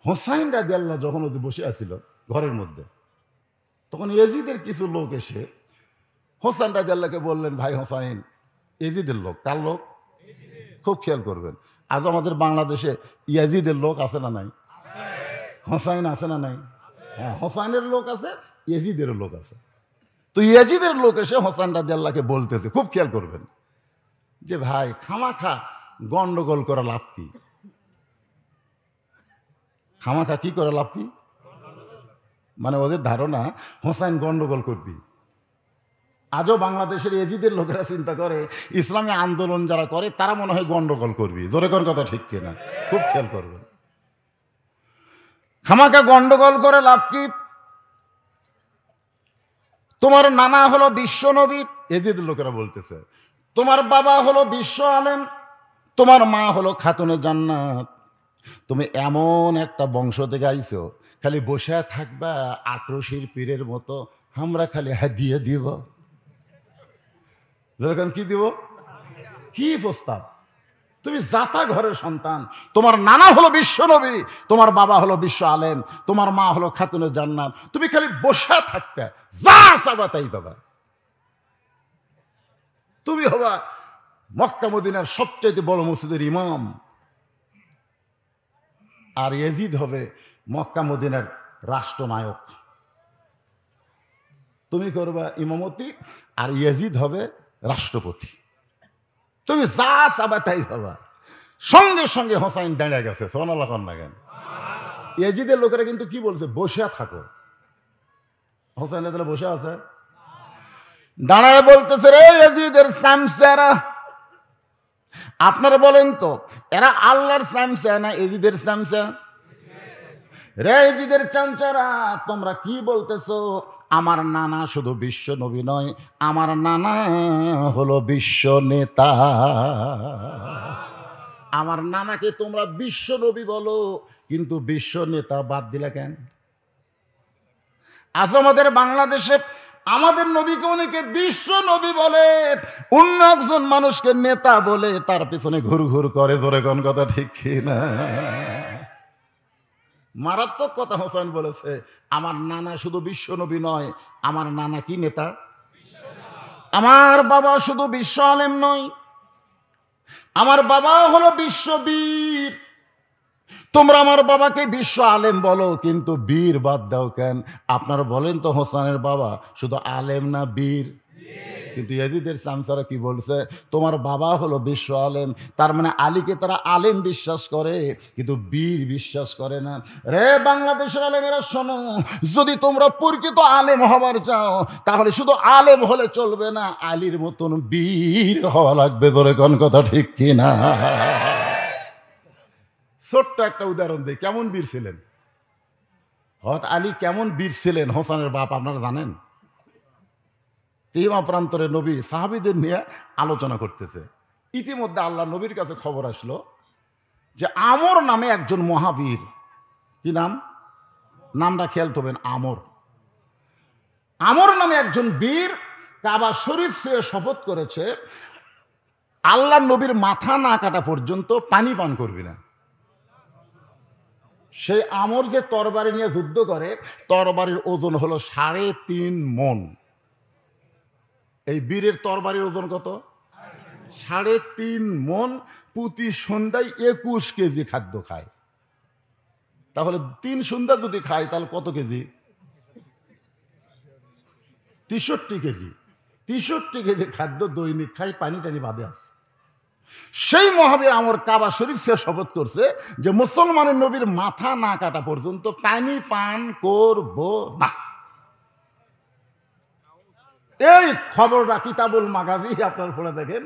হোসাইন রাদিয়াল্লাহু যখন ওদের বসে আছিল ঘরের মধ্যে, তখন ইয়াজিদের কিছু লোক এসে হোসাইন রাদিয়াল্লাহকে বললেন, ভাই হোসাইন, ইয়াজিদের লোক। কার লোক? খুব খেয়াল করবেন, আজ আমাদের বাংলাদেশে ইয়াজিদের লোক আছে না নাই? হোসাইন আছে না নাই? হ্যাঁ, হোসাইনের লোক আছে, ইয়াজিদের লোক আছে। তো ইয়াজিদের লোক এসে হোসাইন রাদিয়াল্লাহকে বলতেছে, খুব খেয়াল করবেন, যে ভাই খামাখা গন্ডগোল করে লাভ কি? খামাখা কি করে লাভ কি? মানে ওদের ধারণা হোসাইন গন্ডগোল করবি। আজও বাংলাদেশের ইয়াজিদের লোকেরা চিন্তা করে ইসলামী আন্দোলন যারা করে তারা মনে হয় গন্ডগোল করবি। জোরে কোন কথা ঠিক কিনা? খুব খেয়াল করবেন, খামাখা গন্ডগোল করে লাভ কি? তোমার নানা হলো বিশ্ব নবী, ইয়াজিদের লোকেরা বলতেছে, তোমার বাবা হলো বিশ্ব আলেম, তোমার মা হলো খাতুনে জান্নাত, তুমি এমন একটা বংশ থেকে আইছো, খালি বসে থাকবা আটরশির পীরের মতো, আমরা খালি হাদিয়া দিব। কি দিব? কি প্রস্তাব? তুমি জাতা ঘরের সন্তান, তোমার নানা হলো বিশ্ব নবী, তোমার বাবা হলো বিশ্ব আলেম, তোমার মা হলো খাতুনে জান্নাত, তুমি খালি বসে থাকবে, যা চাবা তাই বাবা। তুমি হবা মক্কা মদিনার সবচেয়ে বড় মসজিদের ইমাম, আর ইয়াজিদ হবে মক্কা মদিনার রাষ্ট্রনায়ক। তুমি করবা ইমামতি, আর ইয়াজিদ হবে রাষ্ট্রপতি। তুমি যা চাবা তাই ভাবা। সঙ্গে সঙ্গে হোসাইন দাঁড়িয়ে গেছে, সোনাল্লাহ কন্যা কেন? ইয়াজিদের লোকেরা কিন্তু কি বলছে? বসে থাকো। হোসাইন তাহলে বসে আছে, দাঁড়ায় বলতেছে, রে ইয়াজিদের সামসারা, আপনারা বলেন তো এরা আল্লাহর সামসা না ইয়াজিদের সামসা? রে ইয়াজিদের চামচারা, তোমরা কি বলতেছো? আমার নানা শুধু বিশ্ব নবী নয়, আমার নানা হলো বিশ্ব নেতা। আমার নানাকে তোমরা বিশ্ব নবী বলো, কিন্তু বিশ্ব নেতা বাদ দিলা কেন? আজ আমাদের বাংলাদেশে আমাদের নবীকে অনেকে বিশ্ব নবী বলে, অন্য একজন মানুষকে নেতা বলে তার পিছনে ঘুর ঘুর করে। ধরে কোন কথা ঠিক কিনা? মারাত্মক কথা হোসেন বলেছে, আমার নানা শুধু বিশ্ব নবী নয়, আমার নানা কি নেতা? আমার বাবা শুধু বিশ্ব আলেম নয়, আমার বাবা হলো বিশ্ববীর। তোমরা আমার বাবাকে বিশ্ব আলেম বলো, কিন্তু বীর বাদ দাও কেন? আপনারা বলেন তো হোসেনের বাবা শুধু আলেম না বীর? কিন্তু ইয়াজিদের চামচারা কি বলছে? তোমার বাবা হলো বিশ্ব আলেম, তার মানে আলীকে তারা আলেম বিশ্বাস করে, কিন্তু বীর বিশ্বাস করে না। রে বাংলাদেশের আলেমেরা শোনো, যদি তোমরা প্রকৃত আলেম হবার চাও, তাহলে শুধু আলেম হলে চলবে না, আলীর মতন বীর হওয়া লাগবে। ধরে কোন কথা ঠিক কিনা? ছোট্ট একটা উদাহরণ দিই, কেমন বীর ছিলেন হযরত আলী, কেমন বীর ছিলেন হোসেনের বাপ আপনারা জানেন? তিমা প্রান্তরে নবী সাহাবীদের নিয়ে আলোচনা করতেছে। ইতিমধ্যে আল্লাহ নবীর কাছে খবর আসলো যে আমর নামে একজন মহাবীর, কি নাম? নামটা খেয়াল করবেন, আমর। আমর নামে একজন বীর কাবা শরীফ সে শপথ করেছে, আল্লাহ নবীর মাথা না কাটা পর্যন্ত পানি পান করবি না। সেই আমর যে তরবারি নিয়ে যুদ্ধ করে, তরবারির ওজন হলো 3.5 মণ। এই বীরের তরবারির ওজন কত? 3.5 মণ। প্রতি সন্ধ্যায় 21 কেজি খাদ্য খায়। তাহলে 3 সন্ধ্যা যদি খায় তাহলে কত কেজি? 63 কেজি। 63 কেজি খাদ্য দৈনিক খায়, পানি টানি বাদে আছে। সেই মহাবীর আমর কাবা শরীফ সে শপথ করছে যে মুসলমানের নবীর মাথা না কাটা পর্যন্ত পানি পান করব না। এই খবরটা কিতাবুল মাগাজি আপনারা পড়ে দেখেন।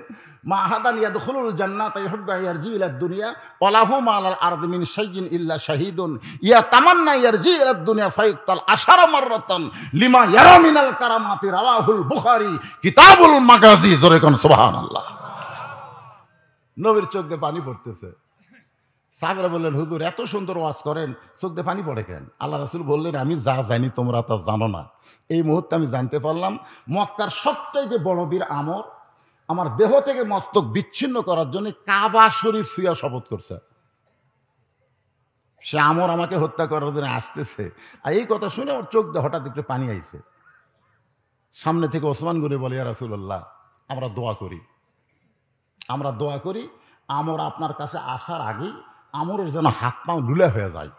মা আহাদান ইয়াদখুলুল জান্নাতা ইহুব্বু ইয়ারজি ইলা দুনিয়া ওয়ালাহু মালাল আরদি মিন শাইইন ইল্লা শাহিদুন ইয়া তামান্না ইয়ারজি ইলা দুনিয়া ফায়ুক্তাল আশারা মাররাতান লিমা ইয়ারা মিনাল কারামাতি রাওয়াহুল বুখারী কিতাবুল মাগাজি। জোরে কোন সুবহানাল্লাহ। নবীর চোখ দিয়ে পানি পড়তেছে। সাহাবারা বললেন, হুজুর এত সুন্দর ওয়াজ করেন, চোখ দিয়ে পানি পড়ে কেন? আল্লাহ রাসূল বললেন, আমি যা জানি তোমরা তা জানো না। এই মুহূর্তে আমি জানতে পারলাম মক্কার সবচাইতে বড় বীর আমর আমার দেহ থেকে মস্তক বিচ্ছিন্ন করার জন্য কাবা শরীফ ছুঁয়া শপথ করছে। সে আমর আমাকে হত্যা করার জন্য আসতেছে। আর এই কথা শুনে ওর চোখ দিয়ে হঠাৎ একটু পানি আইছে। সামনে থেকে ওসমান গনি বলে, ইয়া রাসূলুল্লাহ, আমরা দোয়া করি আমর আপনার কাছে আসার আগেই আমরের যেন হাত পাও লুলে হয়ে যায়।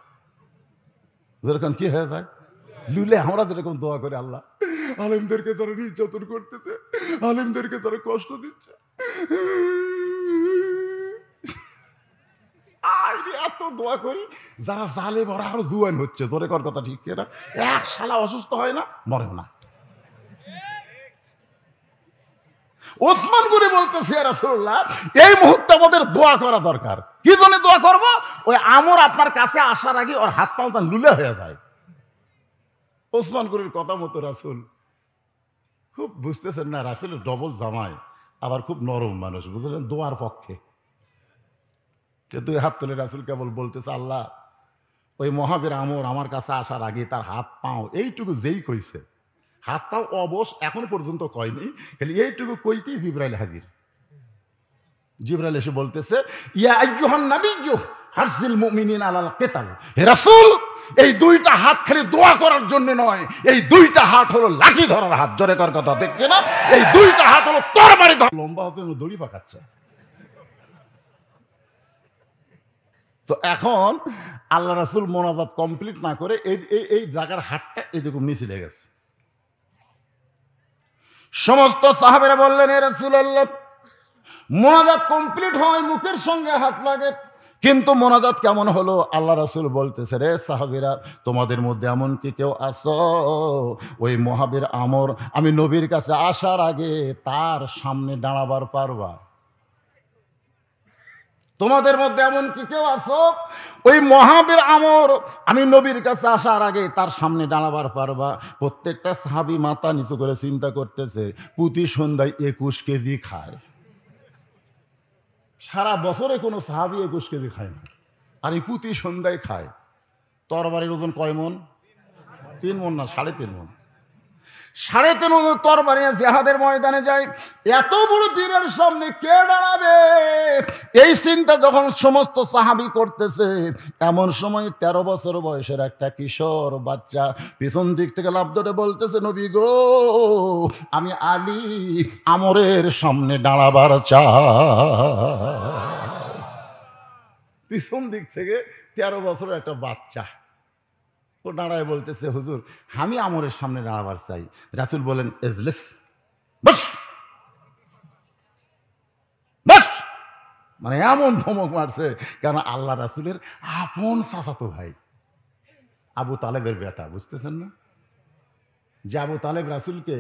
যেরকম কি হয়ে যায় লুলে, আমরা যেরকম দোয়া করি, আল্লাহ আলেমদেরকে তারা নির্যাতন করতেছে, আলেমদেরকে তারা কষ্ট দিচ্ছে, এত দোয়া করি, যারা জালেম ওরা আরো জুয়ান হচ্ছে। জোরে কর কথা, ঠিক কিনা? এক শালা অসুস্থ হয় না, মরে না। ওসমান গনি বলতেছে, ইয়া রাসূলুল্লাহ, এই মুহূর্তে আমাদের দোয়া করা দরকার। কি জন্য দোয়া করব? ওই আমর আপনার কাছে আসার আগে ওর হাত পাও লুলে হয়ে যায়। ওসমান গনির কথা মতো রাসূল খুব বুঝতেছেন না, রাসূলের ডবল জামাই, আবার খুব নরম মানুষ, বুঝলেন, দোয়ার পক্ষে। দুই হাত তুলে রাসূল কেবল বলতেছে, আল্লাহ, ওই মহাবীর আমর আমার কাছে আসার আগে তার হাত পাও এইটুকু যেই কইছে, হাত পাও অবশ এখন পর্যন্ত কয়নি, খালি এইটুকু কইতেই জিবরাইল হাজির। জিবরাইল এসে বলতেছে, ইয়া আইয়ুহান নাবিয়্যু হারসিল মুমিনিন আলাল কিতাল। হে রাসূল, এই দুইটা হাত খালি দোয়া করার জন্য নয়, এই দুইটা হাত হলো লাঠি ধরার হাত। জোরে কর কথা, ঠিক কিনা? এই দুইটা হাত হলো তরবারি ধরা। লম্বা হতে দড়ি পাকাচ্ছে। তো এখন আল্লাহ রাসূল মোনাজাত কমপ্লিট না করে এই জায়গার হাতটা এরকম নিচে লেগেছে। সমস্ত সাহাবেরা বললেন, হে রাসূলুল্লাহ, মোনাজাত কমপ্লিট হয়, মুখের সঙ্গে হাত লাগে, কিন্তু মোনাজাত কেমন হলো? আল্লাহ রাসূল বলতেছে, রে সাহাবীরা, তোমাদের মধ্যে এমন কি কেউ আছো ওই মহাবীর আমর আমি নবীর কাছে আসার আগে তার সামনে দাঁড়াবার পারবা? তোমাদের মধ্যে এমন কি কেউ আছো ওই মহাবীর আমর আমি নবীর কাছে আসার আগে তার সামনে দাঁড়াবার পারবা? প্রত্যেকটা সাহাবী মাথা নিচু করে চিন্তা করতেছে, প্রতি সন্ধ্যায় 21 কেজি খায়। সারা বছরে কোনো সাহাবী 21 কেজি খায় না, আর এই প্রতি সন্ধ্যায় খায়। তরবারির ওজন কয় মন? 3 মন না, 3.5 মন। 3.5 মন তরবারি নিয়ে জিহাদের ময়দানে যায়। এত বড় বীরের সামনে কে দাঁড়াবে, এই চিন্তা যখন সমস্ত সাহাবী করতেছে, এমন সময় 13 বছর বয়সের একটা কিশোর বাচ্চা পিছন দিক থেকে লাফ ধরে বলতেছে, নবী গো, আমি আলী আমরের সামনে দাঁড়াবার চাই। পিছন দিক থেকে 13 বছরের একটা বাচ্চা ও দাঁড়ায় বলতেছে, হুজুর, আমি আমরের সামনে দাঁড়াবার চাই। রাসূল বলেন, এজলিস, বস। বস মানে এমন ধমক মারছে, কারণ আল্লাহ রাসূলের আপন চাচাতো ভাই, আবু তালেবের বেটা, বুঝতেছেন না? যে আবু তালেব রাসূলকে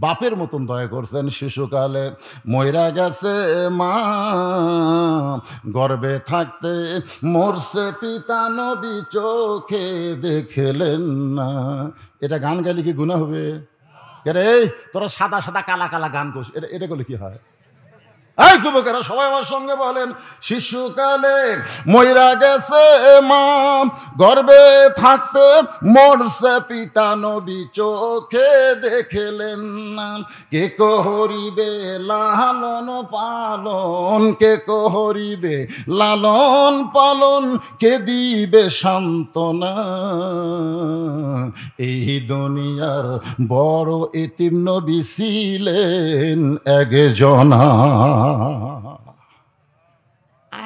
বাপের মতন দয়া করছেন। শিশুকালে মইরা গেছে মা, গর্ভে থাকতে মরছে পিতা, নবী চোখে দেখলেন না। এটা গান গাইলে কি গুনাহ হবে? রে তোরা সাদা সাদা কালা কালা গান করছিস, এটা করলে কি হয়? এই যুবকেরা সবাই আমার সঙ্গে বলেন, শিশুকালে মইরা গেছে মা, গর্ভে থাকতে মরছে পিতা, নবী চোখে দেখলেন না। কে করিবে লালন পালন, কে করিবে লালন পালন, কে দিবে সান্ত্বনা? এই দুনিয়ার বড় এতিম নবী ছিলেন একজনা।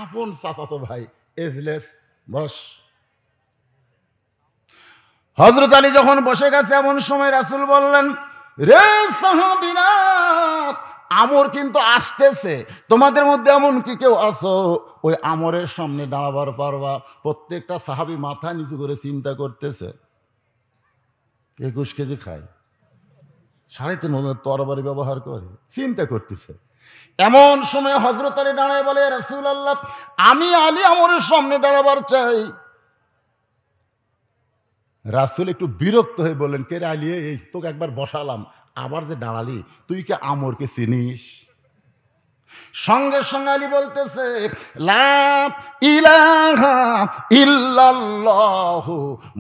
আপন চাচাতো ভাই, এজলেস, বস। হযরত আলী যখন বসে গেছে, এমন সময় রাসূল বললেন, রে সাহাবীরা, আমর কিন্তু আসতেছে, তোমাদের মধ্যে এমন কি কেউ আছো ওই আমরের সামনে দাঁড়াবার পারবা? প্রত্যেকটা সাহাবী মাথা নিচু করে চিন্তা করতেছে। 21 কেজি খায়, 3.5 মন তরবারি ব্যবহার করে, চিন্তা করতেছে। এমন সময় হযরত আলী দাঁড়ায় বলে, রাসূলুল্লাহ, আমি আলী আমরের সামনে দাঁড়াবার চাই। রাসূল একটু বিরক্ত হয়ে বললেন, কে রে আলী, এই তোকে একবার বসালাম, আবার যে দাঁড়ালি, তুই কি আমরকে চিনিস? সঙ্গে সঙ্গে আলী বলতেছে লা ইলাহা ইল্লাল্লাহু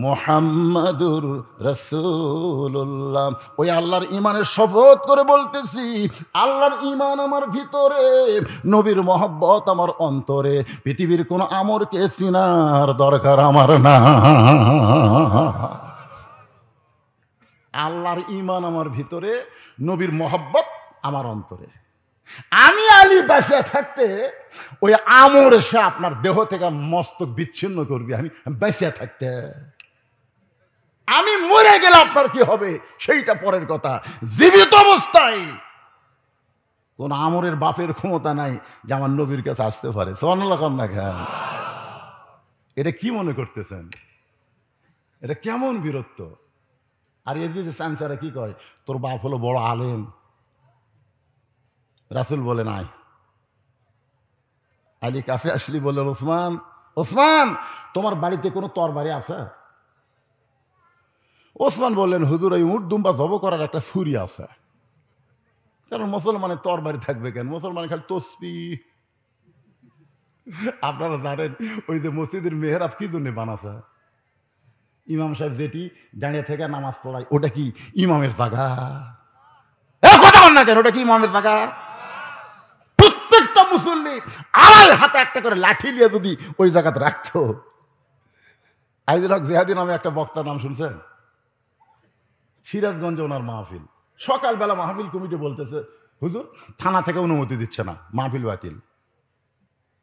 মুহাম্মাদুর রাসূলুল্লাহ। ওই আল্লাহর ঈমানের শপথ করে বলতেছি, আল্লাহর ঈমান আমার ভিতরে, নবীর মহব্বত আমার অন্তরে, পৃথিবীর কোন আমরকে চিনার দরকার আমার না। আল্লাহর ঈমান আমার ভিতরে, নবীর মহব্বত আমার অন্তরে। আমি আলী বেঁচে থাকতে ওই আমর এসে আপনার দেহ থেকে মস্তক বিচ্ছিন্ন করবে। আমি বেঁচে থাকতে, আমি মরে গেলে আপনার কি হবে সেইটা পরের কথা। জীবিত অবস্থায় কোন আমরের বাপের ক্ষমতা নাই যে আমার নবীর কাছে আসতে পারে। সুবহানাল্লাহ না খান। এটা কি মনে করতেছেন? এটা কেমন বীরত্ব? আর এদিকে চামচারা কি কয়, তোর বাপ হলো বড় আলেম। রাসূল বলে নাই। আলী কাছে আসলি বললেন, ওসমান, ওসমান তোমার বাড়িতে কোনো তরবারি আছে? ওসমান বললেন, হুজুর ওই উট দুম্বা জব করার একটা ছুরি আছে। কারণ মুসলমানের তরবারি থাকবে কেন? মুসলমান খালি তসবিহ। আপনারা জানেন ওই যে মসজিদের মেহরাব কি জন্য বানাছে? ইমাম সাহেব যেটি দাঁড়িয়ে থেকে নামাজ পড়ায়, ওটা কি ইমামের জায়গা? কথা বল না কেন, ওটা কি ইমামের জায়গা? প্রত্যেকটা মুসল্লি আড়াই হাতে একটা করে লাঠি নিয়ে যদি ওই জায়গাতে রাখতো। আইদুল হক জিহাদি নামে একটা বক্তার নাম শুনছেন? সিরাজগঞ্জে ওনার মাহফিল। সকালবেলা মাহফিল কমিটি বলতেছে, হুজুর থানা থেকে অনুমতি দিচ্ছে না, মাহফিল বাতিল।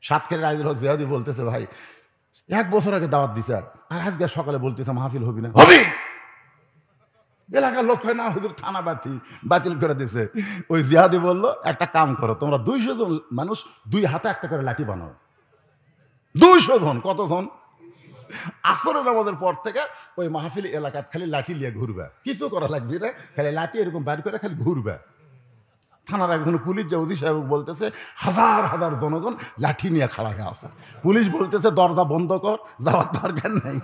সাতক্ষীরার আইদুল হক জিহাদি বলতেছে, ভাই 1 বছর আগে দাওয়াত দিছে, আর আজকে সকালে বলতেছে মাহফিল হবি না। হবে। এলাকার লোক হয় না, হুজুর থানা বাতিল করে দিছে। ওই জিহাদি বলল, একটা কাম করো, তোমরা 200 জন মানুষ 2 হাতে একটা করে লাঠি বানাও। 200 জন। কতজন? আসরের নামাজের পর থেকে ওই মাহফিল এলাকাত খালি লাঠি নিয়ে ঘুরবে, কিছু করা লাগবে না, খালি লাঠি এরকম বাইর করে খালি ঘুরবে। থানার একজন পুলিশ যে ওসি সাহেব বলতেছে, হাজার হাজার জনগণ লাঠি নিয়ে খাড়া হয়ে আছে। পুলিশ বলতেছে, দরজা বন্ধ কর, যাওয়ার দরকার নেই।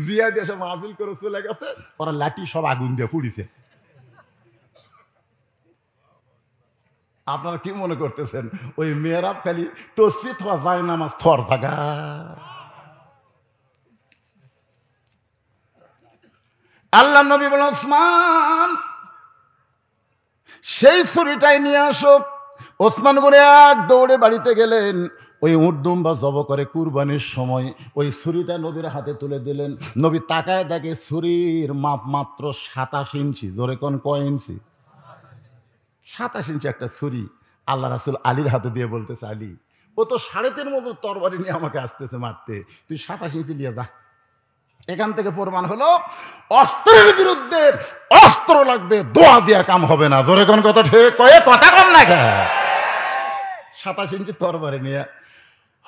জিয়াদি এসে মাহফিল করে চলে গেছে, ওরা লাঠি সব আগুন দিয়ে পুড়িছে। আপনারা কি মনে করতেছেন ওই মেয়েরাব খালি তসবিহ থোয়া যায় নামাজ থর জায়গা? আল্লাহ নবী বলেন, ওসমান সেই ছুরিটাই নিয়ে আসো। ওসমান করে এক দৌড়ে বাড়িতে গেলেন, ওই উট দুম্বা জব করে কুরবানির সময় ওই ছুরিটা নবীর হাতে তুলে দিলেন। নবী তাকায় দেখে ছুরির মাপ মাত্র 27 ইঞ্চি। জোরে কোন কয় ইঞ্চি? 27 ইঞ্চি একটা ছুরি আল্লাহ রাসূল আলীর হাতে দিয়ে বলতেছে, আলী ও তো 3.5 মতো তরবারি নিয়ে আমাকে আসতেছে মারতে, তুই 27 ইঞ্চি নিয়ে যা। এখান থেকে প্রমাণ হলো অস্ত্রের বিরুদ্ধে অস্ত্র লাগবে, দোয়া দেয়া কাম হবে না। জোরে কোন কথা ঠিক কয়ে কথা কম না। 27 ইঞ্চি তরবারি নিয়ে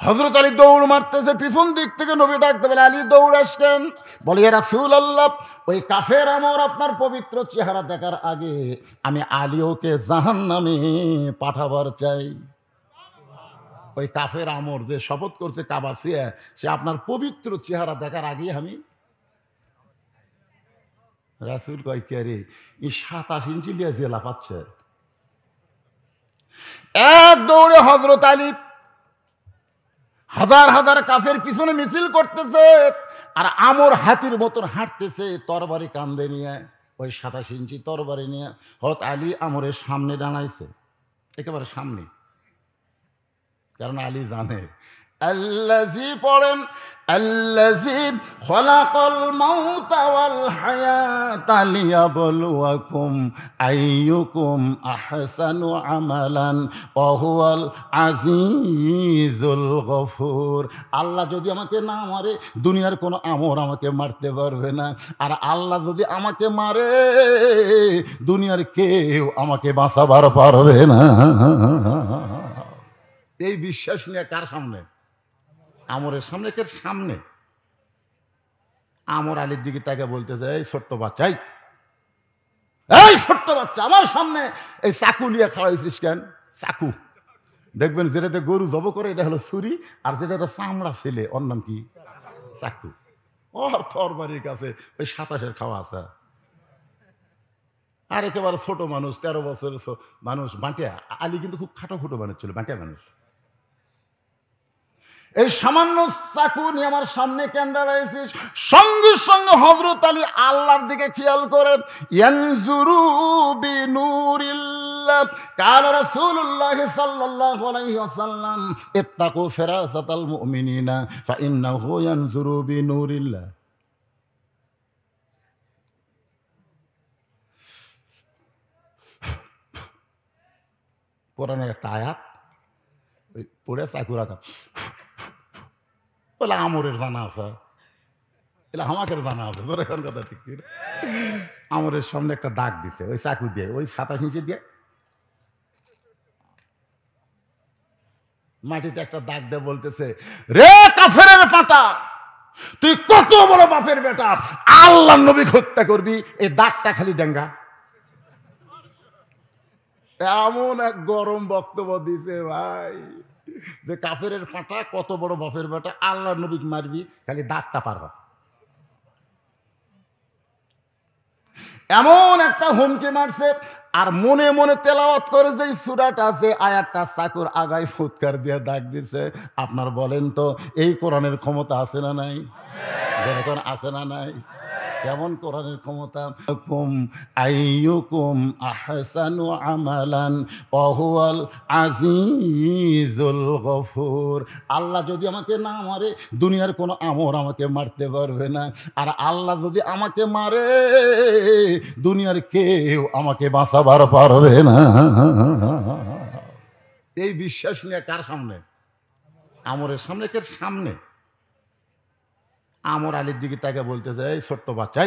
হযরত আলী দৌড় মারতেছে, পিছন দিক থেকে নবী ডাকতে বলে, আলী দৌড় আসলেন। বলে, ইয়া রাসূলুল্লাহ, ওই কাফের আমর আপনার পবিত্র চেহারা দেখার আগে আমি আলী ওকে জাহান্নামে পাঠাবার চাই। ওই কাফের আমর যে শপথ করছে কাবা ছুঁয়ে, সে আপনার পবিত্র চেহারা দেখার আগে আমি। রাসূল কয়, কে রে এই 27 ইঞ্চি লিয়ে জেলা পাচ্ছে? এক দৌড়ে হযরত আলী হাজার হাজার কাফের পিছনে মিছিল করতেছে, আর আমর হাতির মতন হাঁটতেছে তরবারি কান্দে নিয়ে। ওই 27 ইঞ্চি তরবারি নিয়ে হযরত আলী আমরের সামনে দাঁড়াইছে, একেবারে সামনে। কারণ আলী জানে, আল্লাযী পড়েন, আল্লাযী খলাকাল মাউতা ওয়াল হায়াতা লিয়াবলুয়াকুম আইয়ুকুম আহসানু আমালান ওয়া হুয়াল আজিজুল গফুর। আল্লাহ যদি আমাকে না মারে, দুনিয়ার কোনো আমর আমাকে মারতে পারবে না। আর আল্লাহ যদি আমাকে মারে, দুনিয়ার কেউ আমাকে বাঁচাবার পারবে না। এই বিশ্বাস নিয়ে কার সামনে? আমরের সামনে। কে সামনে? আমর আলীর দিকে তাকে বলতেছে, এই ছোট্ট বাচ্চা, এই ছোট্ট বাচ্চা, আমার সামনে এই চাকু নিয়ে খাড়া হয়েছিস কেন? চাকু দেখবেন, যেটাতে গরু জব করে এটা হলো ছুরি, আর যেটাতে চামড়া ছেলে ওর নাম কি? চাকু। ওর তরবারির কাছে ওই 27-এর খাওয়া আছে। আর একেবারে ছোট মানুষ, 13 বছরের মানুষ, বাঁটিয়া। আলী কিন্তু খুব খাটো খুটো মানুষ ছিল, বাঁটিয়া মানুষ। এই সামান্য চাকু নিয়ে আমার সামনে কেন দাঁড়াইছিস? সঙ্গে সঙ্গে হযরত আলী আল্লাহর দিকে খেয়াল করে, ইয়ানজুরু বিনুরিল্লাহ, কাল রাসূলুল্লাহ সাল্লাল্লাহু আলাইহি ওয়াসাল্লাম, ইত্তাকু ফিরাসাতাল মুমিনিনা ফাইন্নাহু ইয়ানজুরু বিনুরিল্লাহ। কোরআনের একটা আয়াত ওই পড়ে চাকু রাখা, বলে আমরের জানা আছে, এলা আমাকে জানা আছে, তোর এখন কথা ঠিক কি? আমরের সামনে একটা দাগ দিছে ওই চাকু দিয়ে, ওই 27 ইঞ্চি দিয়ে মাটিতে একটা দাগ দিয়ে বলতেছে, রে কাফেরের পাতা, তুই কত বড় বাপের বেটা, আল্লাহর নবী হত্যা করবি, এই দাগটা খালি ডেঙ্গা। এমন এক গরম বক্তব্য দিছে ভাই, যে কাফেরের পাটা, কত বড় বাপের বেটা, আল্লাহর নবী মারবি, খালি দাগটা পারবা। এমন একটা হুমকি মারছে। আর মনে মনে তেলাওয়াত করে যে সূরাটা আছে, আয়াতটা চাকুর আগায় ফুৎকার দিয়ে দাগ দিছে। আপনার বলেন তো, এই কোরআনের ক্ষমতা আছে না নাই? যেরকম আছে না নাই? কেমন কোরআনের ক্ষমতা? আইয়ুকুম আহসানু আমালান ওয়া হুয়াল আজিজুল গফুর। আল্লাহ যদি আমাকে না মারে, দুনিয়ার কোনো আমর আমাকে মারতে পারবে না। আর আল্লাহ যদি আমাকে মারে, দুনিয়ার কেউ আমাকে বাঁচাবার পারবে না। এই বিশ্বাস নিয়ে কার সামনে? আমরের সামনে। কে সামনে? আমর আলীর দিকে তাকে বলতেছে, এই ছোট্ট বাচ্চা,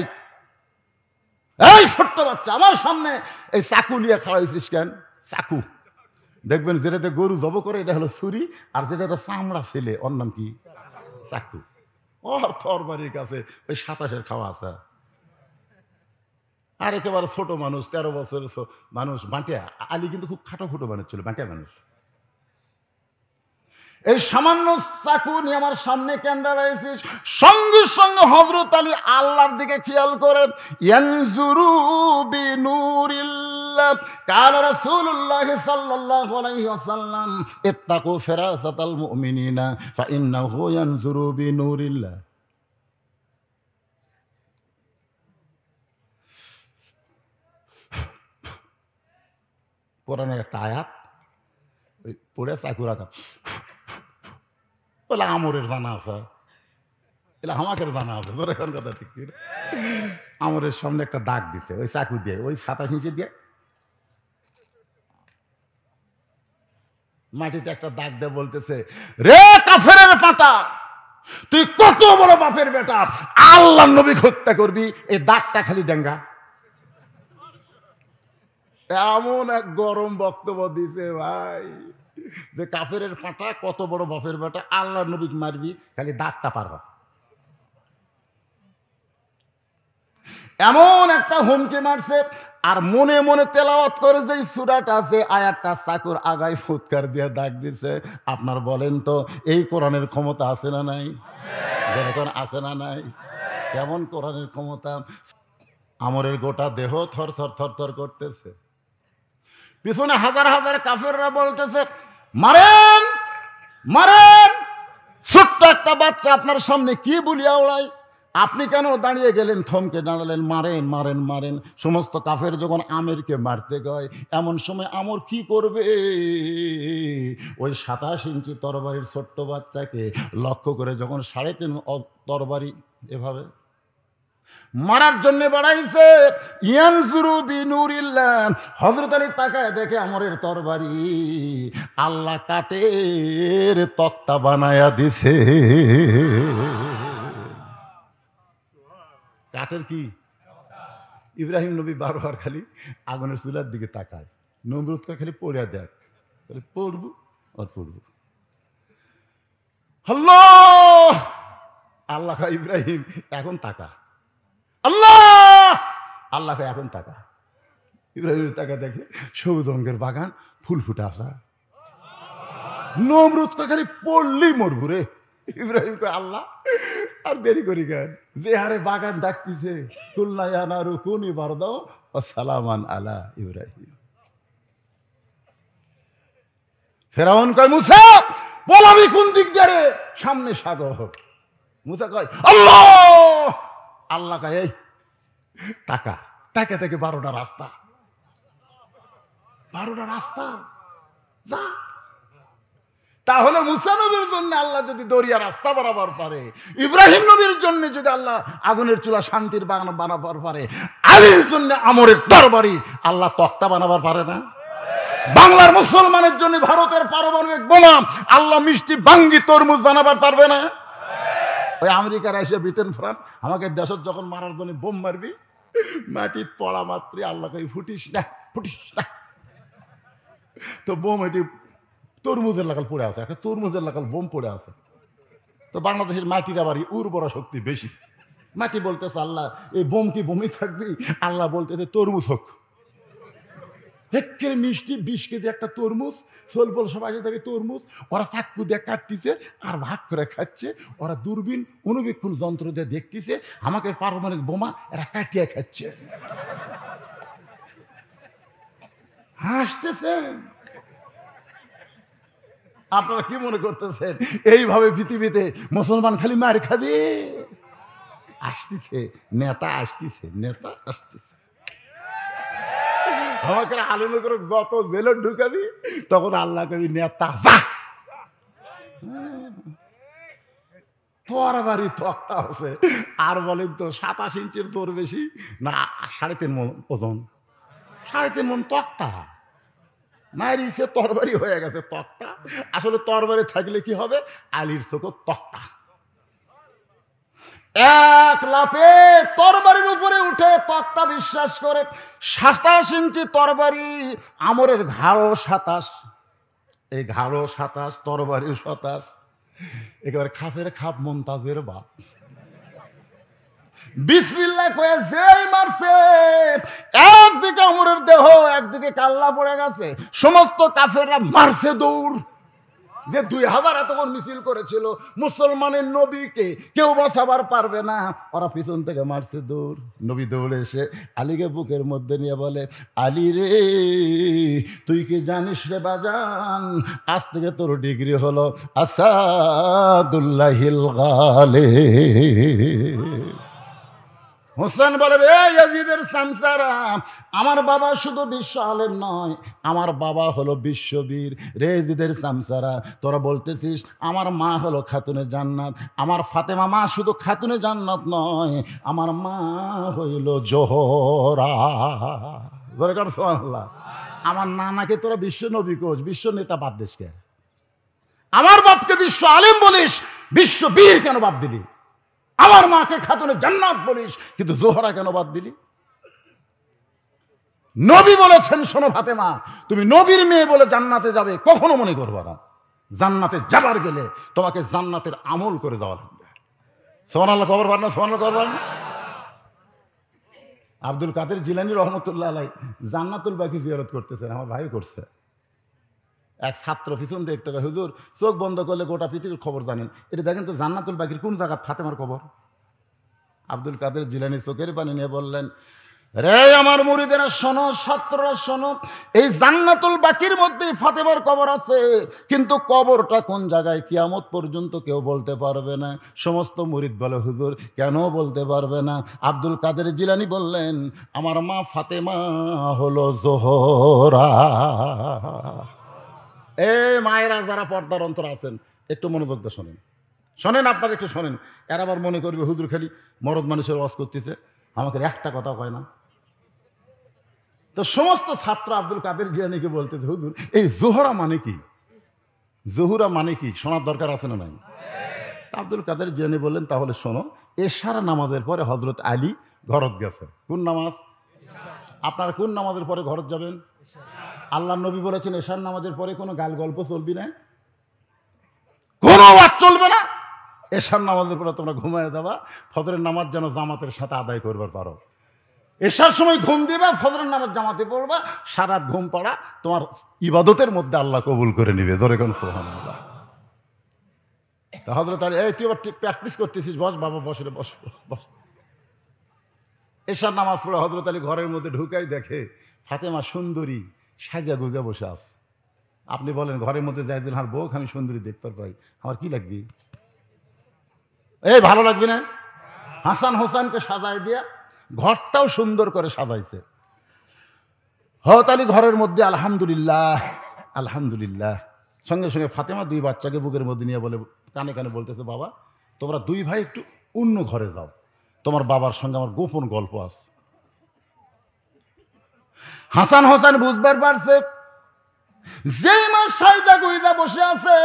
এই ছোট্ট বাচ্চা, আমার সামনে এই চাকু নিয়ে খাড়া হয়েছিস কেন? চাকু দেখবেন, যেটাতে গরু জব করে এটা হলো ছুরি, আর যেটাতে চামড়া ছেলে ওর নাম কি? চাকু। ওর তরবারির কাছে ওই 27-এর খাওয়া আছে। আর একেবারে ছোট মানুষ, 13 বছরের মানুষ, বাঁটিয়া। আলী কিন্তু খুব খাটো খুটো মানুষ ছিল, বাঁটিয়া মানুষ। এই সামান্য চাকু নিয়ে আমার সামনে কেন দাঁড়াইছিস? সঙ্গে সঙ্গে হযরত আলী আল্লাহর দিকে খেয়াল করে, ইয়ানজুরু বিনুরিল্লাহ, কাল রাসূলুল্লাহ সাল্লাল্লাহু আলাইহি ওয়াসাল্লাম, ইত্তাকু ফিরাসাতাল মুমিনিনা ফাইন্নাহু ইয়ানজুরু বিনুরিল্লাহ। কোরআনের একটা আয়াত ওই পড়ে চাকু রাখা, বলে আমরের জানা আছে, এলা আমাকে জানা আছে, তোর এখন কথা ঠিক কি? আমরের সামনে একটা দাগ দিছে ওই চাকু দিয়ে, ওই 27 ইঞ্চি দিয়ে মাটিতে একটা দাগ দিয়ে বলতেছে, রে কাফেরের পাতা, তুই কত বড় বাপের বেটা, আল্লাহর নবী হত্যা করবি, এই দাগটা খালি ডেঙ্গা। এমন এক গরম বক্তব্য দিছে ভাই, যে কাফেরের পাটা, কত বড় বাপের বেটা, আল্লাহর নবী মারবি, খালি দাগটা পারবা। এমন একটা হুমকি মারছে। আর মনে মনে তেলাওয়াত করে যে সূরাটা আছে, আয়াতটা চাকুর আগায় ফুৎকার দিয়ে দাগ দিছে। আপনার বলেন তো, এই কোরআনের ক্ষমতা আছে না নাই? যেরকম আছে না নাই? কেমন কোরআনের ক্ষমতা? আমরের গোটা দেহ থর থর থর থর করতেছে। পিছনে হাজার হাজার কাফেররা বলতেছে, মারেন মারেন। ছোট্ট একটা বাচ্চা আপনার সামনে কি বলিয়া ওড়ায়, আপনি কেন দাঁড়িয়ে গেলেন, থমকে দাঁড়ালেন? মারেন মারেন মারেন। সমস্ত কাফের যখন আমেরকে মারতে গয়, এমন সময় আমর কি করবে? ওই 27 ইঞ্চি তরবারির ছোট্ট বাচ্চাকে লক্ষ্য করে যখন 3.5 তরবারি এভাবে মারার জন্য বাড়াইছে, ইয়ানজুরু বিনুরিল্লাহ, হযরত আলী তাকায় দেখে আমরের তরবারি আল্লাহ কাঠের তক্তা বানায়া দিছে। কাঠের কি? ইব্রাহিম নবী বারবার খালি আগুনের চুলার দিকে তাকায়, নমরুদকে খালি পড়িয়া দেখ, পড়বো আর পড়বো। আল্লাহ আল্লাহ ইব্রাহিম এখন তাকা, আল্লাহ আল্লাহ এখন তাকা। ইব্রাহিম তাকা দেখে সবুজ রঙের বাগান, ফুল ফুটে আসা। নমরুদকে খালি পড়লেই মরবো রে। ইব্রাহিম কয়, আল্লাহ আর দেরি করি কেন? যে হারে বাগান ডাকতেছে, কুল্লা ইয়া নারু কুনি বারদাও ওয়া সালামান আলা ইব্রাহিম। ফেরাউন কয়, মুসা পলাবি কোন দিক দিয়ে রে? সামনে সাগর। মুসা কয় আল্লাহ। আল্লাহ কয় এই টাকা টাকা থেকে 12টা রাস্তা, 12টা রাস্তা যা। তাহলে মুসা নবীর জন্য আল্লাহ যদি দরিয়া রাস্তা বানাবার পারে, ইব্রাহিম নবীর জন্য যদি আল্লাহ আগুনের চুলা শান্তির বাগান বানাবার পারে, আলীর জন্য আমরের তরবারি আল্লাহ তক্তা বানাবার পারে না? বাংলার মুসলমানের জন্য ভারতের পারমাণবিক বোমা আল্লাহ মিষ্টি বাঙ্গি তরমুজ বানাবার পারবে না? ওই আমেরিকা, রাশিয়া, ব্রিটেন, ফ্রান্স আমাকে দেশত যখন মারার জন্য বোম মারবি, মাটির পড়া মাত্রই আল্লাহ কই ফুটিস না, ফুটিস না। তো বোম এটি তরমুজের লাগাল পড়ে আছে, একটা তরমুজের লাগাল বোম পড়ে আছে। তো বাংলাদেশের মাটির আবার উর্বরা শক্তি বেশি। মাটি বলতেছে আল্লাহ এই বোম কি বোমই থাকবি? আল্লাহ বলতেছে তরমুজ হোক। হেক্কের মিষ্টি 20 কেজি একটা তরমুজ, সোলপল সবাই থাকে তরমুজ, ওরা চাকু দিয়ে কাটতেছে আর ভাগ করে খাচ্ছে। ওরা দূরবীন অনুবীক্ষণ যন্ত্র দিয়ে দেখতেছে আমাকে পারমাণবিক বোমা এরা কাটিয়ে খাচ্ছে। হাসতেছে। আপনারা কি মনে করতেছেন এইভাবে পৃথিবীতে মুসলমান খালি মার খাবে? আসতেছে নেতা, আসতেছে নেতা, আসতেছে। আমাকে আলিম করে যত জেলে ঢুকাবি তখন আল্লাহ কবি নেতা যা। তোর বাড়ি তক্তা আছে আর বলেন তো 27 ইঞ্চির তোর বেশি না 3.5 মণ ওজন, 3.5 মণ তক্তা মারিছে, তরবারি হয়ে গেছে তক্তা। আসলে তরবারি থাকলে কি হবে? আলীর চোখ তক্তা। এক লাফে তরবারির উপরে উঠে তক্তা বিশ্বাস করে 27 ইঞ্চি তরবারি, আমরের ঘাড়ো 27, এই ঘাড়ো 27, তরবারির 27। একেবারে খাপের খাপ মুনতাজের বাপ বিসমিল্লাহ কয়ে যেই মারছে, একদিকে আমরের দেহ, একদিকে কাল্লা পড়ে গেছে। সমস্ত কাফেররা মারছে দৌড়। যে 2000 এতক্ষণ মিছিল করেছিল মুসলমানের নবীকে কেউ বাঁচাবার পারবে না, ওরা পিছন থেকে মারছে দৌড়। নবী দৌড়ে এসে আলীকে বুকের মধ্যে নিয়ে বলে, আলী রে তুই কি জানিস রে বাজান, আজ থেকে তোর ডিগ্রি হলো আসাদুল্লাহিল গালিব। হোসেন বলে, রে ইয়াজিদের সামসারা, আমার বাবা শুধু বিশ্ব আলেম নয়, আমার বাবা হলো বিশ্ববীর। রে ইয়াজিদের সামসারা, তোরা বলতেছিস আমার মা হলো খাতুনে জান্নাত। আমার ফাতেমা মা শুধু খাতুনে জান্নাত নয়, আমার মা হইল জোহরা। সুবহানাল্লাহ। আমার নানাকে তোরা বিশ্ব নবী কোষ, বিশ্ব নেতা বাদ দিসকে? আমার বাপকে বিশ্ব আলেম বলিস, বিশ্ববীর কেন বাদ দিলি? আমার মাকে খাতুনে জান্নাত বলিস, কিন্তু জোহরা কেন বাদ দিলি? নবী বলেছেন, শোনো ফাতেমা, তুমি নবীর মেয়ে বলে জান্নাতে যাবে কখনো মনে করবা না। জান্নাতে যাবার গেলে তোমাকে জান্নাতের আমল করে যাওয়া লাগবে। সুবহানাল্লাহ, খবর পান না? সুবহানাল্লাহ খবর পান? আব্দুল কাদের জিলানী রহমতুল্লাহ আলাইহি জান্নাতুল বাকি জিয়ারত করতেছেন, আমার ভাই করছে। এক ছাত্র পিছন দেখতে কয়, হুজুর চোখ বন্ধ করলে গোটা পৃথিবীর খবর জানেন, এটা দেখেন তো জান্নাতুল বাকির কোন জায়গা ফাতেমার খবর? আব্দুল কাদের জিলানী চোখের পানি নিয়ে বললেন, রে আমার মুরিদেরা শোনো, ছাত্ররা শোনো, এই জান্নাতুল বাকির মধ্যেই ফাতেমার কবর আছে, কিন্তু কবরটা কোন জায়গায় কিয়ামত পর্যন্ত কেউ বলতে পারবে না। সমস্ত মুরিদ বলে, হুজুর কেন বলতে পারবে না? আব্দুল কাদের জিলানী বললেন, আমার মা ফাতেমা হলো জোহরা। এই মায়েরা যারা পর্দার অন্তর আছেন একটু মনোযোগ দিয়ে শোনেন, শোনেন, আপনারা একটু শোনেন। এর আবার মনে করবে হুজুর খালি মরদ মানুষের ওয়াজ করতেছে, আমাকে একটা কথা কয় না। তো সমস্ত ছাত্র আব্দুল কাদের জিলানীকে বলতেছে, হুজুর এই জোহরা মানে কি? জোহরা মানে কি শোনার দরকার আছে না নাই? আব্দুল কাদের জিলানী বললেন, তাহলে শোনো, এশার নামাজের পরে হযরত আলী ঘরত গেছে। কোন নামাজ? আপনারা কোন নামাজের পরে ঘরত যাবেন? আল্লাহ নবী বলেছেন এশার নামাজের পরে কোনো গাল গল্প চলবি না, কোনো ওয়াজ চলবে না। এশার নামাজের পরে তোমরা ঘুমায় যাবা, ফজরের নামাজ যেন জামাতের সাথে আদায় করবার পারো। এশার সময় ঘুম দিবা, ফজরের নামাজ জামাতে পড়বা, সারা রাত ঘুম পড়া তোমার ইবাদতের মধ্যে আল্লাহ কবুল করে নিবে। জোরে কোন সুবহানাল্লাহ। তা হযরত আলী, এই তুই আবার প্র্যাকটিস করতেছিস, বস বাবা, বস রে, বস বস। এশার নামাজ পড়ে হযরত আলী ঘরের মধ্যে ঢুকাই দেখে ফাতেমা সুন্দরী সাজা গুজা বসে আছে। আপনি বলেন ঘরের মধ্যে যাই দিন আর বউ আমি সুন্দরী দেখতে পাই, আমার কি লাগবে? এই ভালো লাগবে না? হাসান হোসেনকে সাজাই দিয়া ঘরটাও সুন্দর করে সাজাইছে। হযরত আলী ঘরের মধ্যে আলহামদুলিল্লাহ আলহামদুলিল্লাহ, সঙ্গে সঙ্গে ফাতেমা দুই বাচ্চাকে বুকের মধ্যে নিয়ে বলে, কানে কানে বলতেছে, বাবা তোমরা দুই ভাই একটু অন্য ঘরে যাও, তোমার বাবার সঙ্গে আমার গোপন গল্প আছে। হাসান হোসেন বুঝবার পারছে যেই মা সাইদা গুইদা বসে আছে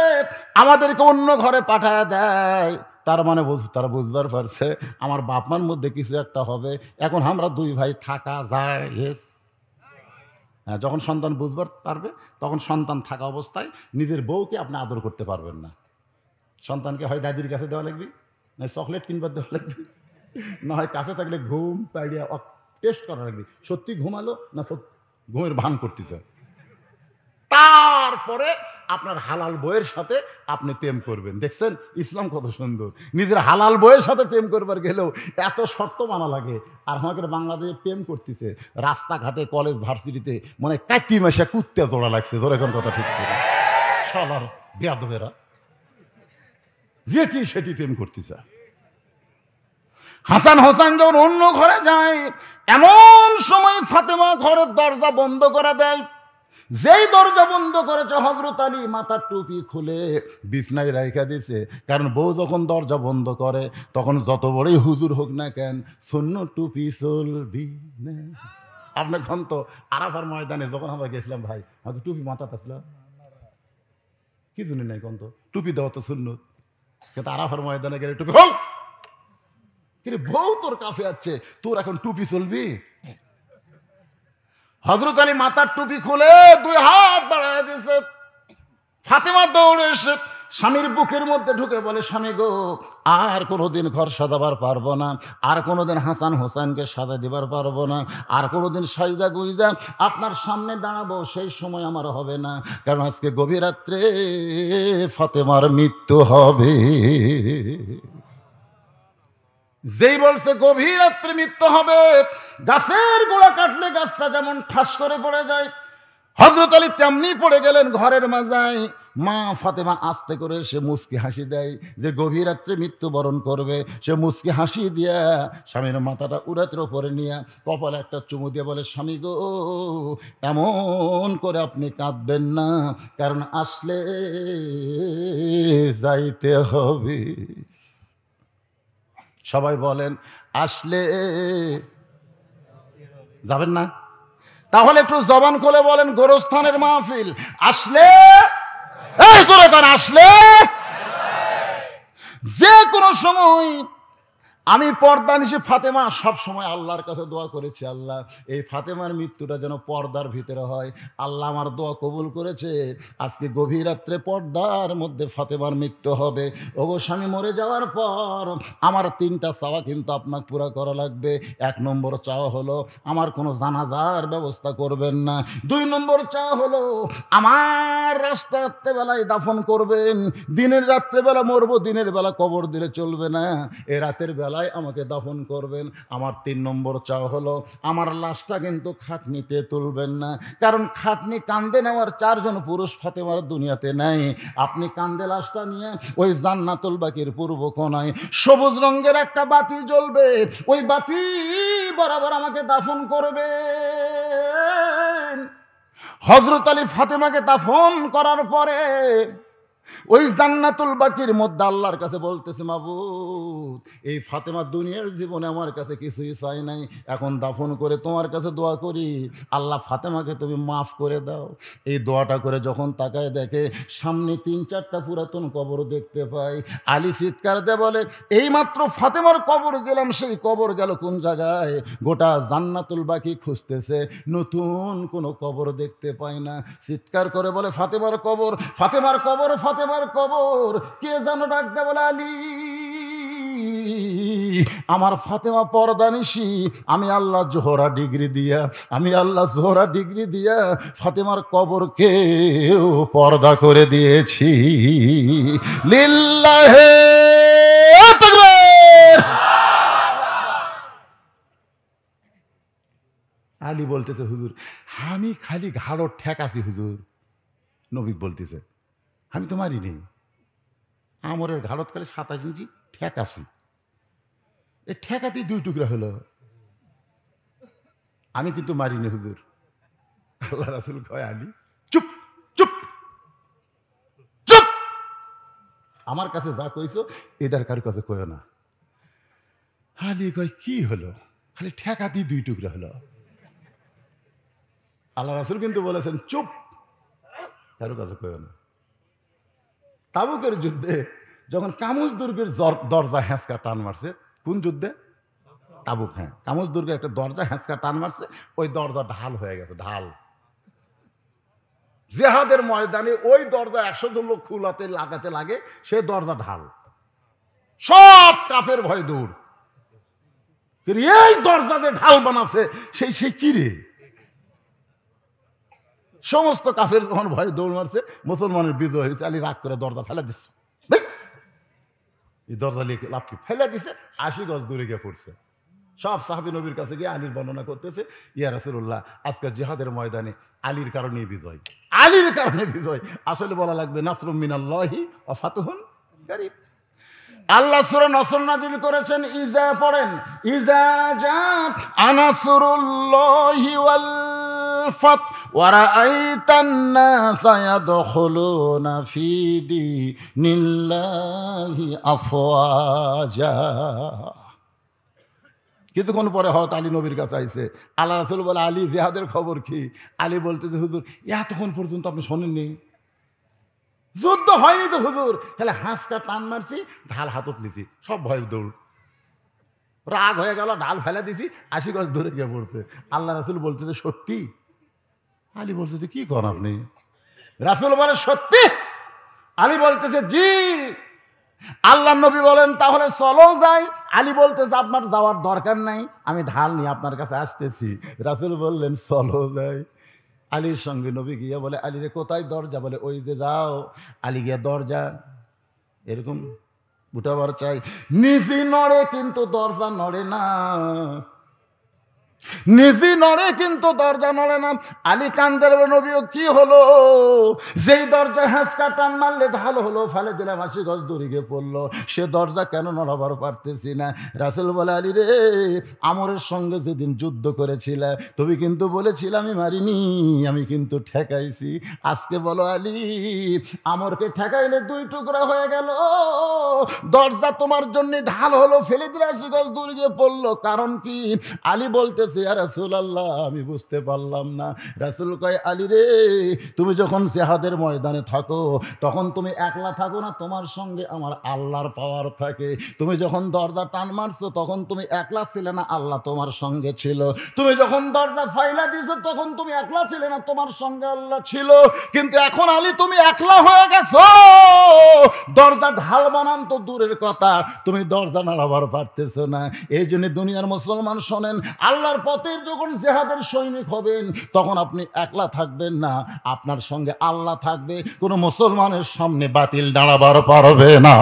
আমাদেরকে অন্য ঘরে পাঠায় দেয়, তার মানে তারা বুঝবার পারছে আমার বাপ মার মধ্যে কিছু একটা হবে, এখন আমরা দুই ভাই থাকা যায়। হ্যাঁ, যখন সন্তান বুঝবার পারবে তখন সন্তান থাকা অবস্থায় নিজের বউকে আপনি আদর করতে পারবেন না। সন্তানকে হয় দাদির কাছে দেওয়া লাগবে, না চকলেট কিনবার দেওয়া লাগবে, না হয় কাছে থাকলে ঘুম পাড়িয়া টেস্ট করা লাগবে, সত্যি ঘুমালো না ঘুমের ভান করতেছে। তারপরে আপনার হালাল বইয়ের সাথে আপনি প্রেম করবেন। দেখছেন ইসলাম কত সুন্দর, নিজের হালাল বইয়ের সাথে প্রেম করবার গেলেও এত শর্ত মানা লাগে। আর আমাদের বাংলাদেশে প্রেম করতেছে রাস্তাঘাটে, কলেজ ভার্সিটিতে, মানে কাটি মেশা কুত্তে জোড়া লাগছে, জোর এখন কথা ঠিক করে সবার বেয়াদবেরা যেটি সেটি প্রেম করতেছে। হাসান হোসেন যখন অন্য ঘরে যায় এমন সময় ফাতেমা ঘরের দরজা বন্ধ করে দেয়। যেই দরজা বন্ধ করেছে হযরত আলী মাথার টুপি খুলে বিছনায় রাইখা দিছে, কারণ বউ যখন দরজা বন্ধ করে তখন যত বড়ই হুজুর হোক না কেন শূন্য টুপি চলবি না। আপনার ক্ষণ তো আরাফার ময়দানে যখন আমরা গেছিলাম, ভাই আমাকে টুপি মাথাতে ছিল কি জন্য নাই, কন্ত টুপি দেওয়া তো শূন্য, কিন্তু আরাফার ময়দানে গেলে টুপি হল, কিন্তু বউ তোর কাছে আছে, তোর এখন টুপি চলবি? হযরত আলী মাথার টুপি খুলে দুই হাত বাড়ায় দিয়েছে। ফাতেমা দৌড়ে এসে স্বামীর বুকের মধ্যে ঢুকে বলে, স্বামী গো, আর কোনোদিন ঘর সাজাবার পারবো না, আর কোনোদিন হাসান হোসেনকে সাজা দিবার পারবো না, আর কোনোদিন সাজদা গুইজা আপনার সামনে দাঁড়াবো সেই সময় আমার হবে না, কারণ আজকে গভীর রাত্রে ফাতেমার মৃত্যু হবে। যেই বলছে গভীর রাত্রে মৃত্যু হবে, গাছের গোড়া কাটলে গাছটা যেমন ঠাস করে পড়ে যায়, হযরত আলী তেমনি পড়ে গেলেন ঘরের মাজায়। মা ফাতেমা আস্তে করে সে মুচকি হাসি দেয়, যে গভীর রাত্রে মৃত্যুবরণ করবে, সে মুচকি হাসি দিয়া স্বামীর মাথাটা উড়াতের ওপরে নিয়ে কপালে একটা চুমু দিয়ে বলে, স্বামী গো, এমন করে আপনি কাঁদবেন না, কারণ আসলে যাইতে হবে। সবাই বলেন, আসলে যাবেন না? তাহলে একটু জবান খুলে বলেন, গোরস্থানের মাহফিল আসলে, এই তোরা কার আসলে, যে কোনো সময়। আমি পর্দা নিশি ফাতেমা সব সময় আল্লাহর কাছে দোয়া করেছি, আল্লাহ এই ফাতেমার মৃত্যুটা যেন পর্দার ভিতরে হয়। আল্লাহ আমার দোয়া কবুল করেছে, আজকে গভীর রাত্রে পর্দার মধ্যে ফাতেমার মৃত্যু হবে। ওগো স্বামী মরে যাওয়ার পর আমার তিনটা চাওয়া কিন্তু আপনাকে পুরা করা লাগবে। 1 নম্বর চাওয়া হলো আমার কোনো জানাজার ব্যবস্থা করবেন না। 2 নম্বর চাওয়া হলো আমার রাত্রেবেলায় দাফন করবেন। দিনের রাত্রেবেলা মরবো, দিনের বেলা কবর দিলে চলবে না, এ রাতের বেলা আমাকে দাফন করবেন। আমার 3 নম্বর চাওয়া হলো আমার লাশটা কিন্তু খাটনিতে তুলবেন না, কারণ খাটনি কান্দে নেওয়ার 4 জন পুরুষ ফাতেমার দুনিয়াতে নাই। আপনি কান্দে লাশটা নিয়ে ওই জান্নাতুল বাকির পূর্ব কোণায় সবুজ রঙের একটা বাতি জ্বলবে, ওই বাতি বরাবর আমাকে দাফন করবেন। হযরত আলী ফাতেমাকে দাফন করার পরে ওই জান্নাতুল বাকির মধ্যে আল্লাহর কাছে বলতেছে, মাবুদ এই ফাতেমা দুনিয়ার জীবনে আমার কাছে কিছুই চাই নাই, এখন দাফন করে তোমার কাছে দোয়া করি, আল্লাহ ফাতেমাকে তুমি মাফ করে দাও। এই দোয়াটা করে যখন তাকায় দেখে সামনে 3-4টা পুরাতন কবর দেখতে পাই। আলী চিৎকার দিয়ে বলে, এইমাত্র ফাতেমার কবর গেলাম, সেই কবর গেল কোন জায়গায়? গোটা জান্নাতুল বাকি খুঁজতেছে, নতুন কোনো কবর দেখতে পাই না। চিৎকার করে বলে, ফাতেমার কবর, ফাতেমার কবর, ফাতেমার কবর। কে যেন ডাক দেয় বলে, আলী আমার ফাতেমা পর্দানিশি, আমি আল্লাহ জোহরা ডিগ্রি দিয়া ফাতেমার কবরকেও পর্দা করে দিয়েছি। লিল্লাহে তাকবীর। আলী বলতেছে, হুজুর আমি খালি ঘাড় ঠেকাছি হুজুর। নবী বলতেছে, আমি তো মারিনি, আমরের ঘাড়ত খালি 27 ইঞ্চি ঠেকাছি, এ ঠেকাতেই 2 টুকরা হলো, আমি কিন্তু মারিনি হুজুর। আল্লাহ রাসূল কয়, আলী চুপ চুপ চুপ, আমার কাছে যা কইছো এটার কারো কাছে কইও না। আলী কয়, কি হলো? খালি ঠেকাতেই 2 টুকরা হলো। আল্লাহ রাসূল কিন্তু বলেছেন, চুপ, কারো কাছে কইও না। তাবুকের যুদ্ধে যখন কামুজ দুর্গের দরজা হ্যাঁচকা টান মারছে, কোন যুদ্ধে? তাবুক। হ্যাঁ, কামুজ দুর্গের একটা দরজা হ্যাঁচকা টান মারছে, ওই দরজা ঢাল হয়ে গেছে, ঢাল। জিহাদের ময়দানে ওই দরজা 100 জন লোক খুলাতে লাগাতে লাগে, সে দরজা ঢাল, সব কাফের ভয় দূর। এই দরজা যে ঢাল বানাচ্ছে সেই কি রে? সমস্ত কাফের যখন ভয় দৌড় মারছে, মুসলমানের বিজয় হয়েছে, আলী রাগ করে দরজা ফেলে দিচ্ছে, এই দরজা লিখে লাভ কি ফেলে দিছে, 80 গজ দূরে গিয়ে পড়ছে। সব সাহাবী নবীর কাছে গিয়ে আলীর বর্ণনা করতেছে, ইয়া রাসূলুল্লাহ, আজকে জিহাদের ময়দানে আলীর কারণে বিজয়, আলীর কারণে বিজয়। আসলে বলা লাগবে নাসরুম মিনাল্লাহি ওয়া ফাতহুন কারীব। আল্লাহ সূরা নসর নাযিল করেছেন, ইজা পড়েন, ইজা জা আনাসরুল্লাহি ওয়াল ফাত ওয়া রাআইতান নাসা ইয়াদখুলুনা ফি দীনিল্লাহি আফওয়াজা। কিছুক্ষণ পরে হয়তো আলী নবীর কাছে আইছে, আল্লাহ রাসূল বলে, আলী জিহাদের খবর কি? আলী বলতেছে, হুজুর এতক্ষণ পর্যন্ত আপনি শোনেননি, যুদ্ধ হয়নি তো হুজুর, তাহলে হাঁসকা টান মারছি, ঢাল হাতত লিছি, সব ভয় দৌড়, রাগ হয়ে গেল, ঢাল ফেলে দিছি, 80 গজ ধরে গিয়ে পড়ছে। আল্লাহ রাসূল বলতেছে, সত্যি? আলী বলতেছে, কি করেন আপনি? রাসূল বলে, সত্যি? আলী বলতেছে, জি। আল্লাহ নবী বলেন, তাহলে চলো যাই। আলী বলতেছে, আপনার যাওয়ার দরকার নাই, আমি ঢাল নিয়ে আপনার কাছে আসতেছি। রাসূল বললেন, চলো যাই। আলীর সঙ্গে নবী গিয়ে বলে, আলী রে কোথায় দরজা? বলে, ওই যে যাও। আলী গিয়ে দরজা এরকম উঠাবার চাই, নিজে নড়ে কিন্তু দরজা নড়ে না, নিজে নড়ে কিন্তু দরজা নড়ে না। আলী কান্দের, নবীও কি হলো? যেই দরজা হ্যাঁচকা টান মারলে ঢাল হলো, ফেলে দিলাম, 80 গজ দূরে গিয়ে পড়লো, সে দরজা কেন নড়াবার পারতেছি না? রাসূল বলে, আলী রে, আমরের সঙ্গে যেদিন যুদ্ধ করেছিলে তুমি কিন্তু বলেছিলে আমি মারিনি, আমি কিন্তু ঠেকাইছি। আজকে বলো আলী, আমরকে ঠেকাইলে 2 টুকরা হয়ে গেল, দরজা তোমার জন্য ঢাল হলো, ফেলে দিলে 80 গজ দূরে গিয়ে পড়লো, কারণ কি? আলী বলতেছে, ইয়া রাসূলুল্লাহ, আমি বুঝতে পারলাম না। রাসূল কয়, আলী রে, তুমি যখন জিহাদের ময়দানে থাকো তখন তুমি একলা থাকো না, তোমার সঙ্গে আমার আল্লাহর পাওয়ার থাকে। তুমি যখন দরজা টান মারছো তখন তুমি একলা ছিলে না, আল্লাহ তোমার সঙ্গে ছিল। তুমি যখন দরজা ফাইলা দিছো তখন তুমি একলা ছিলে না, তোমার সঙ্গে আল্লাহ ছিল। কিন্তু এখন আলী তুমি একলা হয়ে গেছো, দরজা ঢাল বানান তো দূরের কথা, তুমি দরজা নাড়াবার পারতেছো না। এই জন্য দুনিয়ার মুসলমান শোনেন, আল্লাহর পথের যখন জিহাদের সৈনিক হবেন তখন আপনি একলা থাকবেন না, আপনার সঙ্গে আল্লাহ থাকবে, কোনো মুসলমানের সামনে বাতিল দাঁড়াবার পারবে না।